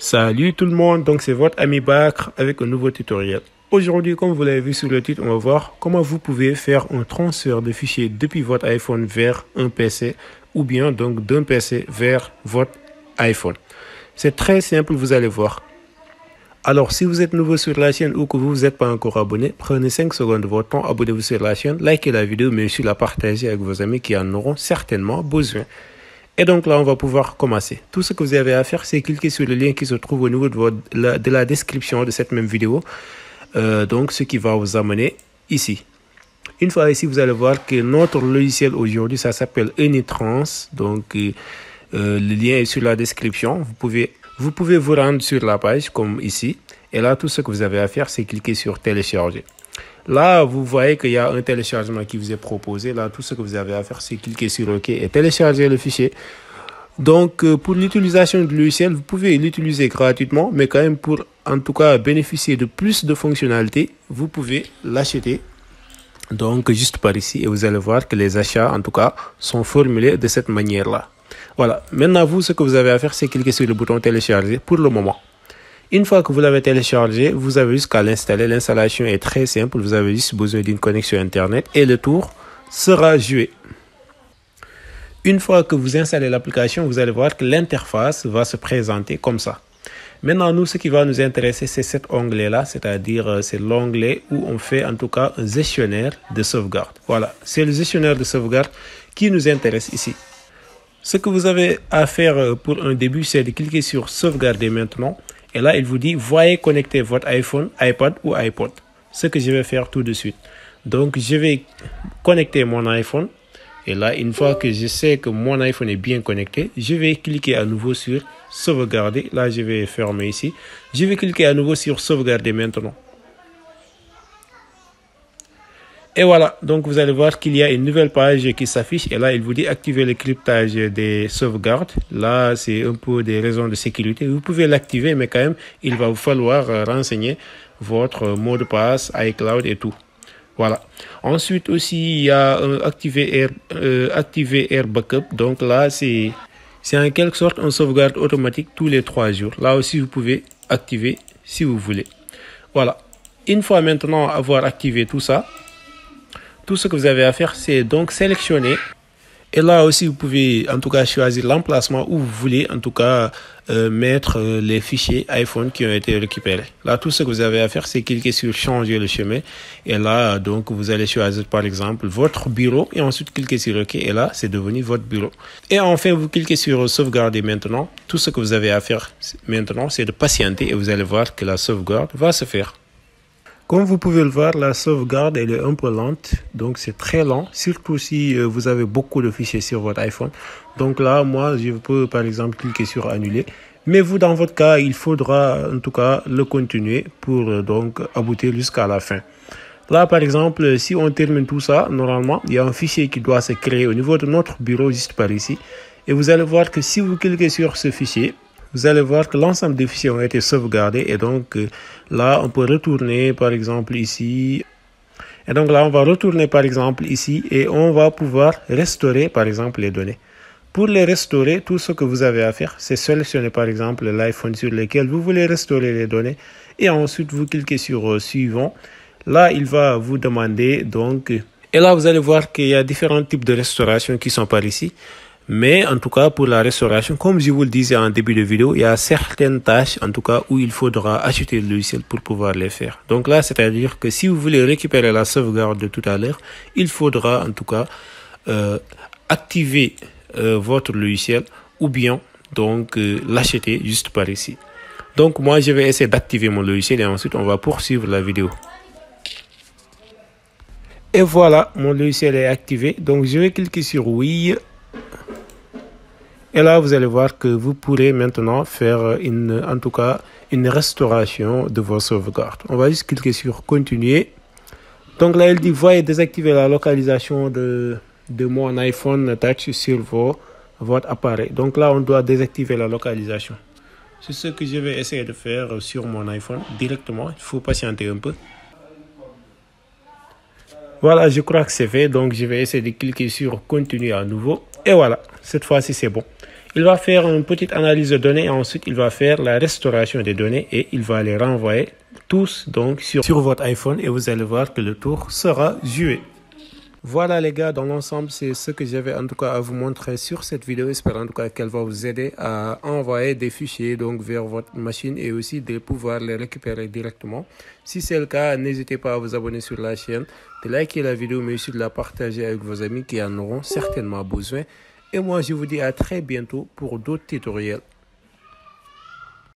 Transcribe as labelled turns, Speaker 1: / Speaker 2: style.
Speaker 1: Salut tout le monde, donc c'est votre ami Bakr avec un nouveau tutoriel. Aujourd'hui, comme vous l'avez vu sur le titre, on va voir comment vous pouvez faire un transfert de fichiers depuis votre iPhone vers un PC ou bien donc d'un PC vers votre iPhone. C'est très simple, vous allez voir. Alors, si vous êtes nouveau sur la chaîne ou que vous n'êtes pas encore abonné, prenez 5 secondes de votre temps, abonnez-vous sur la chaîne, likez la vidéo, mais aussi la partagez avec vos amis qui en auront certainement besoin. Et donc là, on va pouvoir commencer. Tout ce que vous avez à faire, c'est cliquer sur le lien qui se trouve au niveau de la description de cette même vidéo. Donc, ce qui va vous amener ici. Une fois ici, vous allez voir que notre logiciel aujourd'hui, ça s'appelle Unitrans. Donc, le lien est sur la description. Vous pouvez vous rendre sur la page comme ici. Et là, tout ce que vous avez à faire, c'est cliquer sur télécharger. Là, vous voyez qu'il y a un téléchargement qui vous est proposé. Là, tout ce que vous avez à faire, c'est cliquer sur OK et télécharger le fichier. Donc, pour l'utilisation du logiciel, vous pouvez l'utiliser gratuitement, mais quand même pour, en tout cas, bénéficier de plus de fonctionnalités, vous pouvez l'acheter. Donc, juste par ici, et vous allez voir que les achats, en tout cas, sont formulés de cette manière-là. Voilà. Maintenant, vous, ce que vous avez à faire, c'est cliquer sur le bouton télécharger pour le moment. Une fois que vous l'avez téléchargé, vous avez juste qu'à l'installer. L'installation est très simple. Vous avez juste besoin d'une connexion Internet et le tour sera joué. Une fois que vous installez l'application, vous allez voir que l'interface va se présenter comme ça. Maintenant, nous, ce qui va nous intéresser, c'est cet onglet-là, c'est-à-dire c'est l'onglet où on fait en tout cas un gestionnaire de sauvegarde. Voilà, c'est le gestionnaire de sauvegarde qui nous intéresse ici. Ce que vous avez à faire pour un début, c'est de cliquer sur sauvegarder maintenant. Et là, il vous dit, voyez connecter votre iPhone, iPad ou iPod. Ce que je vais faire tout de suite. Donc, je vais connecter mon iPhone. Et là, une fois que je sais que mon iPhone est bien connecté, je vais cliquer à nouveau sur sauvegarder. Là, je vais fermer ici. Je vais cliquer à nouveau sur sauvegarder maintenant. Et voilà, donc vous allez voir qu'il y a une nouvelle page qui s'affiche et là il vous dit activer le cryptage des sauvegardes. Là c'est un peu des raisons de sécurité. Vous pouvez l'activer mais quand même il va vous falloir renseigner votre mot de passe, iCloud et tout. Voilà. Ensuite aussi il y a activer Air Backup. Donc là c'est en quelque sorte un sauvegarde automatique tous les 3 jours. Là aussi vous pouvez activer si vous voulez. Voilà. Une fois maintenant avoir activé tout ça, tout ce que vous avez à faire, c'est donc sélectionner. Et là aussi, vous pouvez en tout cas choisir l'emplacement où vous voulez en tout cas mettre les fichiers iPhone qui ont été récupérés. Là, tout ce que vous avez à faire, c'est cliquer sur changer le chemin. Et là, donc, vous allez choisir par exemple votre bureau et ensuite cliquer sur OK. Et là, c'est devenu votre bureau. Et enfin, vous cliquez sur sauvegarder maintenant. Tout ce que vous avez à faire maintenant, c'est de patienter et vous allez voir que la sauvegarde va se faire. Comme vous pouvez le voir, la sauvegarde elle est un peu lente, donc c'est très lent, surtout si vous avez beaucoup de fichiers sur votre iPhone. Donc là, moi, je peux par exemple cliquer sur annuler. Mais vous, dans votre cas, il faudra en tout cas le continuer pour donc aboutir jusqu'à la fin. Là, par exemple, si on termine tout ça, normalement, il y a un fichier qui doit se créer au niveau de notre bureau juste par ici. Et vous allez voir que si vous cliquez sur ce fichier, vous allez voir que l'ensemble des fichiers ont été sauvegardés et donc là on peut retourner par exemple ici. Et donc là on va retourner par exemple ici et on va pouvoir restaurer par exemple les données. Pour les restaurer, tout ce que vous avez à faire, c'est sélectionner par exemple l'iPhone sur lequel vous voulez restaurer les données et ensuite vous cliquez sur suivant. Là il va vous demander donc et là vous allez voir qu'il y a différents types de restauration qui sont par ici. Mais en tout cas, pour la restauration, comme je vous le disais en début de vidéo, il y a certaines tâches, en tout cas, où il faudra acheter le logiciel pour pouvoir les faire. Donc là, c'est-à-dire que si vous voulez récupérer la sauvegarde de tout à l'heure, il faudra en tout cas activer votre logiciel ou bien donc l'acheter juste par ici. Donc moi, je vais essayer d'activer mon logiciel et ensuite on va poursuivre la vidéo. Et voilà, mon logiciel est activé. Donc je vais cliquer sur oui. Et là, vous allez voir que vous pourrez maintenant faire en tout cas, une restauration de vos sauvegardes. On va juste cliquer sur continuer. Donc là, il dit, voyez désactiver la localisation de mon iPhone Touch sur votre appareil. Donc là, on doit désactiver la localisation. C'est ce que je vais essayer de faire sur mon iPhone directement. Il faut patienter un peu. Voilà, je crois que c'est fait. Donc, je vais essayer de cliquer sur continuer à nouveau. Et voilà, cette fois-ci, c'est bon. Il va faire une petite analyse de données et ensuite il va faire la restauration des données et il va les renvoyer tous donc sur votre iPhone et vous allez voir que le tour sera joué. Voilà les gars, dans l'ensemble, c'est ce que j'avais en tout cas à vous montrer sur cette vidéo. J'espère en tout cas qu'elle va vous aider à envoyer des fichiers donc vers votre machine et aussi de pouvoir les récupérer directement. Si c'est le cas, n'hésitez pas à vous abonner sur la chaîne, de liker la vidéo mais aussi de la partager avec vos amis qui en auront certainement besoin. Et moi, je vous dis à très bientôt pour d'autres tutoriels.